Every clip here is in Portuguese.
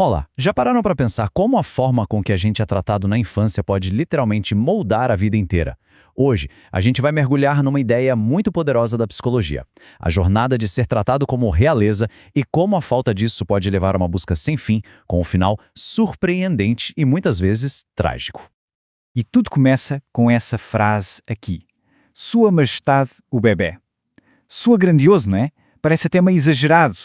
Olá, já pararam para pensar como a forma com que a gente é tratado na infância pode literalmente moldar a vida inteira? Hoje, a gente vai mergulhar numa ideia muito poderosa da psicologia: a jornada de ser tratado como realeza e como a falta disso pode levar a uma busca sem fim, com um final surpreendente e muitas vezes trágico. E tudo começa com essa frase aqui. Sua Majestade o bebé. Soa grandioso, não é? Parece até meio exagerado.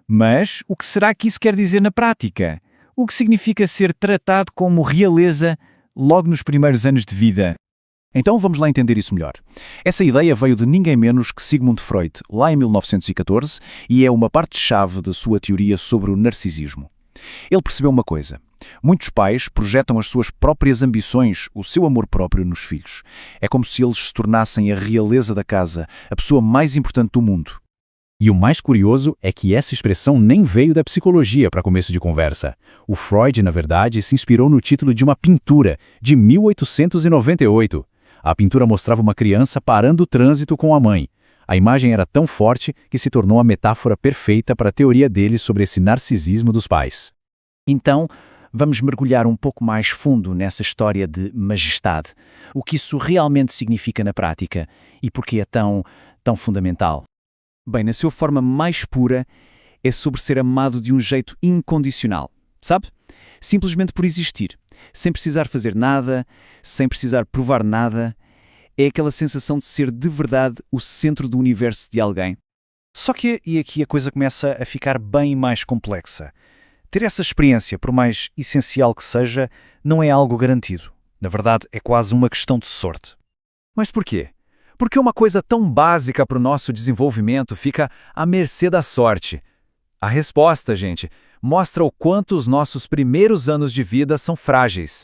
Mas o que será que isso quer dizer na prática? O que significa ser tratado como realeza logo nos primeiros anos de vida? Então vamos lá entender isso melhor. Essa ideia veio de ninguém menos que Sigmund Freud, lá em 1914, e é uma parte-chave da sua teoria sobre o narcisismo. Ele percebeu uma coisa: muitos pais projetam as suas próprias ambições, o seu amor próprio nos filhos. É como se eles se tornassem a realeza da casa, a pessoa mais importante do mundo. E o mais curioso é que essa expressão nem veio da psicologia para começo de conversa. O Freud, na verdade, se inspirou no título de uma pintura, de 1898. A pintura mostrava uma criança parando o trânsito com a mãe. A imagem era tão forte que se tornou a metáfora perfeita para a teoria dele sobre esse narcisismo dos pais. Então, vamos mergulhar um pouco mais fundo nessa história de majestade. O que isso realmente significa na prática e por que é tão fundamental. Bem, na sua forma mais pura, é sobre ser amado de um jeito incondicional, sabe? Simplesmente por existir, sem precisar fazer nada, sem precisar provar nada. É aquela sensação de ser de verdade o centro do universo de alguém. Só que, e aqui a coisa começa a ficar bem mais complexa. Ter essa experiência, por mais essencial que seja, não é algo garantido. Na verdade, é quase uma questão de sorte. Mas por quê? Porque uma coisa tão básica para o nosso desenvolvimento fica à mercê da sorte. A resposta, gente, mostra o quanto os nossos primeiros anos de vida são frágeis.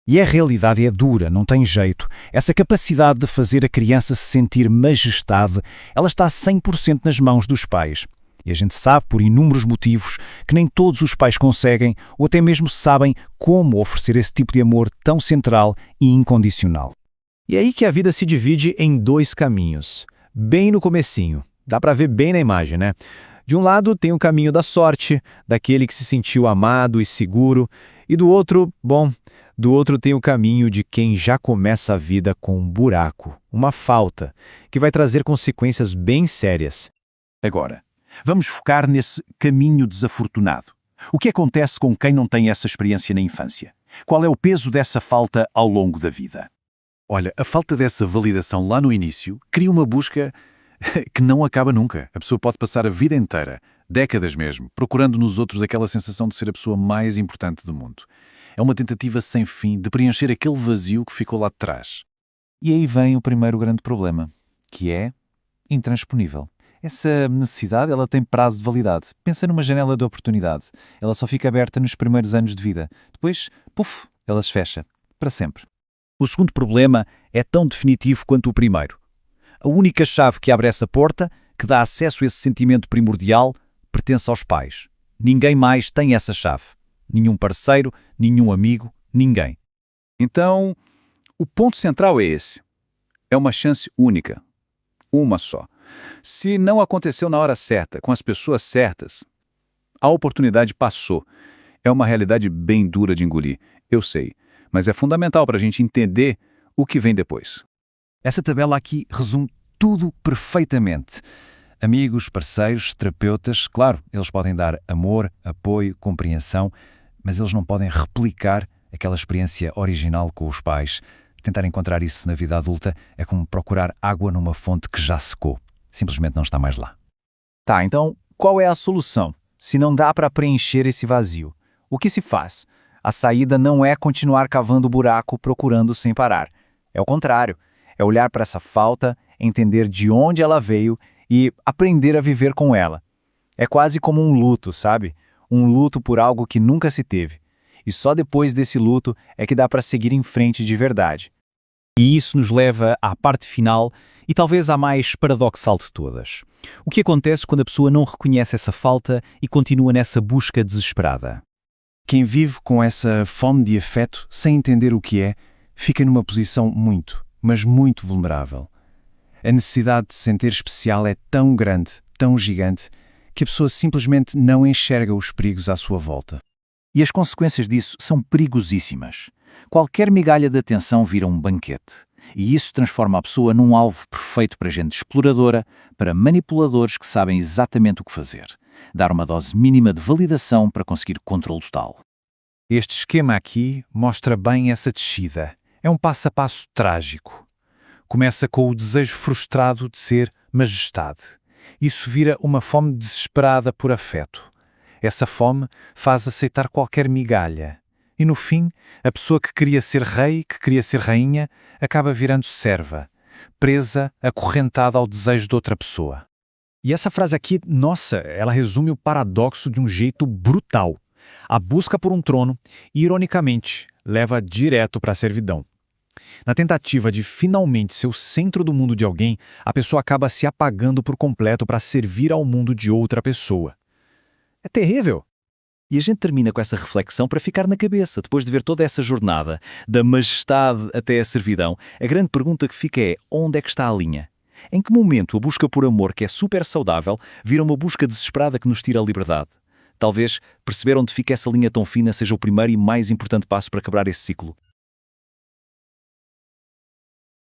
E a realidade é dura, não tem jeito. Essa capacidade de fazer a criança se sentir majestade, ela está 100% nas mãos dos pais. E a gente sabe, por inúmeros motivos, que nem todos os pais conseguem ou até mesmo sabem como oferecer esse tipo de amor tão central e incondicional. E é aí que a vida se divide em dois caminhos, bem no comecinho. Dá para ver bem na imagem, né? De um lado tem o caminho da sorte, daquele que se sentiu amado e seguro, e do outro tem o caminho de quem já começa a vida com um buraco, uma falta, que vai trazer consequências bem sérias. Agora, vamos focar nesse caminho desafortunado. O que acontece com quem não tem essa experiência na infância? Qual é o peso dessa falta ao longo da vida? Olha, a falta dessa validação lá no início cria uma busca que não acaba nunca. A pessoa pode passar a vida inteira, décadas mesmo, procurando nos outros aquela sensação de ser a pessoa mais importante do mundo. É uma tentativa sem fim de preencher aquele vazio que ficou lá de trás. E aí vem o primeiro grande problema, que é intransponível. Essa necessidade, ela tem prazo de validade. Pensa numa janela de oportunidade. Ela só fica aberta nos primeiros anos de vida. Depois, puf, ela se fecha. Para sempre. O segundo problema é tão definitivo quanto o primeiro. A única chave que abre essa porta, que dá acesso a esse sentimento primordial, pertence aos pais. Ninguém mais tem essa chave. Nenhum parceiro, nenhum amigo, ninguém. Então, o ponto central é esse. É uma chance única. Uma só. Se não aconteceu na hora certa, com as pessoas certas, a oportunidade passou. É uma realidade bem dura de engolir, eu sei. Mas é fundamental para a gente entender o que vem depois. Essa tabela aqui resume tudo perfeitamente. Amigos, parceiros, terapeutas, claro, eles podem dar amor, apoio, compreensão, mas eles não podem replicar aquela experiência original com os pais. Tentar encontrar isso na vida adulta é como procurar água numa fonte que já secou. Simplesmente não está mais lá. Tá, então qual é a solução? Se não dá para preencher esse vazio, o que se faz? A saída não é continuar cavando o buraco procurando sem parar. É o contrário. É olhar para essa falta, entender de onde ela veio e aprender a viver com ela. É quase como um luto, sabe? Um luto por algo que nunca se teve. E só depois desse luto é que dá para seguir em frente de verdade. E isso nos leva à parte final e talvez à mais paradoxal de todas. O que acontece quando a pessoa não reconhece essa falta e continua nessa busca desesperada? Quem vive com essa fome de afeto, sem entender o que é, fica numa posição muito, mas muito vulnerável. A necessidade de se sentir especial é tão grande, tão gigante, que a pessoa simplesmente não enxerga os perigos à sua volta. E as consequências disso são perigosíssimas. Qualquer migalha de atenção são perigosíssimas. Qualquer migalha de atenção vira um banquete. E isso transforma a pessoa num alvo perfeito para gente exploradora, para manipuladores que sabem exatamente o que fazer. Dar uma dose mínima de validação para conseguir controle total. Este esquema aqui mostra bem essa descida. É um passo a passo trágico. Começa com o desejo frustrado de ser majestade. Isso vira uma fome desesperada por afeto. Essa fome faz aceitar qualquer migalha. E no fim, a pessoa que queria ser rei, que queria ser rainha, acaba virando serva, presa, acorrentada ao desejo de outra pessoa. E essa frase aqui, nossa, ela resume o paradoxo de um jeito brutal. A busca por um trono, ironicamente, leva direto para a servidão. Na tentativa de finalmente ser o centro do mundo de alguém, a pessoa acaba se apagando por completo para servir ao mundo de outra pessoa. É terrível! E a gente termina com essa reflexão para ficar na cabeça, depois de ver toda essa jornada, da majestade até a servidão. A grande pergunta que fica é, onde é que está a linha? Em que momento a busca por amor, que é super saudável, vira uma busca desesperada que nos tira a liberdade? Talvez perceber onde fica essa linha tão fina seja o primeiro e mais importante passo para quebrar esse ciclo.